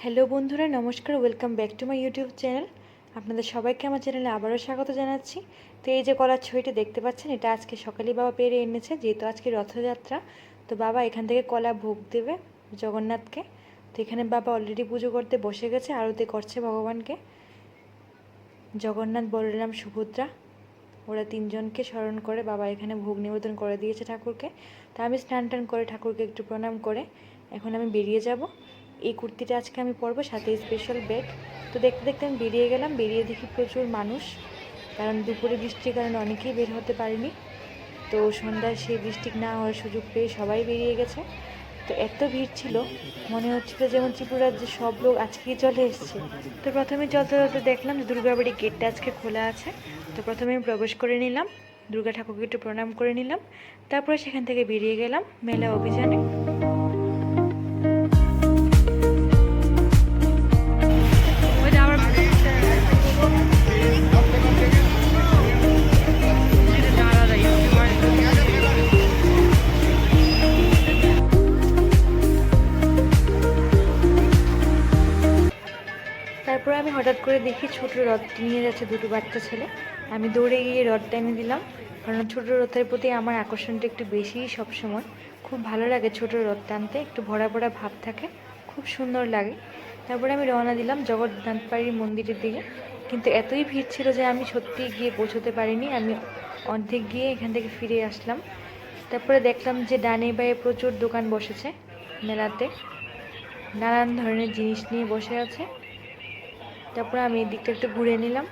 Hello বন্ধুরা, নমস্কার, welcome back to my YouTube channel. আপনাদের সবাইকে আমার চ্যানেলে আবারও স্বাগত জানাচ্ছি। তো এই যে কলার ছবিটি দেখতে পাচ্ছেন, এটা আজকে সকালেই বাবা পেরে এনেছে, যেহেতু আজকে রথযাত্রা। তো বাবা এখান থেকে কলা ভোগ দেবে জগন্নাথকে। তো এখানে বাবা অলরেডি পুজো করতে বসে গেছে, আরতি করছে ভগবানকে। জগন্নাথ, বলরাম, সুভদ্রা, ওরা তিনজনকে স্মরণ করে বাবা এখানে ভোগ নিবেদন করে দিয়েছে ঠাকুরকে। তা আমি স্নান টান করে ঠাকুরকে একটু প্রণাম করে এখন আমি বেরিয়ে যাব। এই কুর্তিটা আজকে আমি পরবো, সাথে স্পেশাল ব্যাগ। তো দেখতে দেখতে আমি বেরিয়ে গেলাম। বেরিয়ে দেখি প্রচুর মানুষ, কারণ দুপুরে বৃষ্টির কারণে অনেকেই বের হতে পারেনি। তো সন্ধ্যায় সেই বৃষ্টি না হওয়ার সুযোগ পেয়ে সবাই বেরিয়ে গেছে। তো এত ভিড় ছিল, মনে হচ্ছিল যেমন ত্রিপুরার যে সব লোক আজকেই চলে এসছে। তো প্রথমে চলতে চলতে দেখলাম যে দুর্গাবাড়ির গেটটা আজকে খোলা আছে। তো প্রথমে আমি প্রবেশ করে নিলাম, দুর্গা ঠাকুরকে একটু প্রণাম করে নিলাম। তারপরে সেখান থেকে বেরিয়ে গেলাম মেলা অভিযানে। তারপরে আমি হঠাৎ করে দেখি ছোটো রথটি নিয়ে যাচ্ছে দুটো বাচ্চা ছেলে। আমি দৌড়ে গিয়ে রথটা এনে দিলাম, কারণ ছোটো রথের প্রতি আমার আকর্ষণটা একটু বেশিই সবসময়। খুব ভালো লাগে ছোটো রথ টানতে, একটু ভরা ভরা ভাব থাকে, খুব সুন্দর লাগে। তারপরে আমি রওনা দিলাম জগন্নাথবাড়ির মন্দিরের দিকে। কিন্তু এতই ভিড় ছিল যে আমি সত্যিই গিয়ে পৌঁছতে পারিনি। আমি অর্ধেক গিয়ে এখান থেকে ফিরে আসলাম। তারপরে দেখলাম যে ডানে বাঁয়ে প্রচুর দোকান বসেছে মেলাতে, নানান ধরনের জিনিস নিয়ে বসে আছে। তারপরে আমি এই দিকটা একটু ঘুরে নিলাম।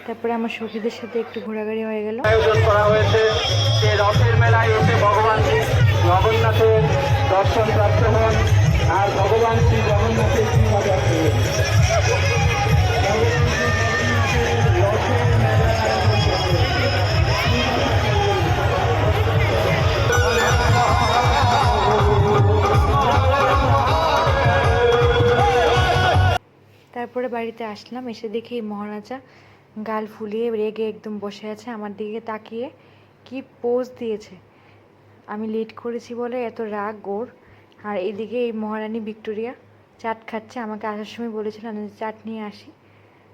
তারপরে আমার সখীদের সাথে একটু ঘোরাঘুরি হয়ে গেল। আয়োজন করা হয়েছে যে রথের মেলায় এসে ভগবান জগন্নাথের দর্শন প্রাপ্ত হন আর ভগবান শ্রী জগন্নাথের কৃপা প্রাপ্ত হন। তারপরে বাড়িতে আসলাম, এসে দেখি মহারাজা গাল ফুলিয়ে রেগে একদম বসে আছে, আমার দিকে তাকিয়ে কি পোজ দিয়েছে। আমি লেট করেছি বলে এত রাগ ওর। আর এদিকে এই মহারানী ভিক্টোরিয়া চাট খাচ্ছে, আমাকে আসার সময় বলেছিল আমি চাট নিয়ে আসি।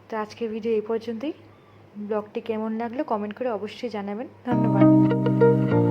তো আজকের ভিডিও এই পর্যন্তই। ব্লগটি কেমন লাগলো কমেন্ট করে অবশ্যই জানাবেন। ধন্যবাদ।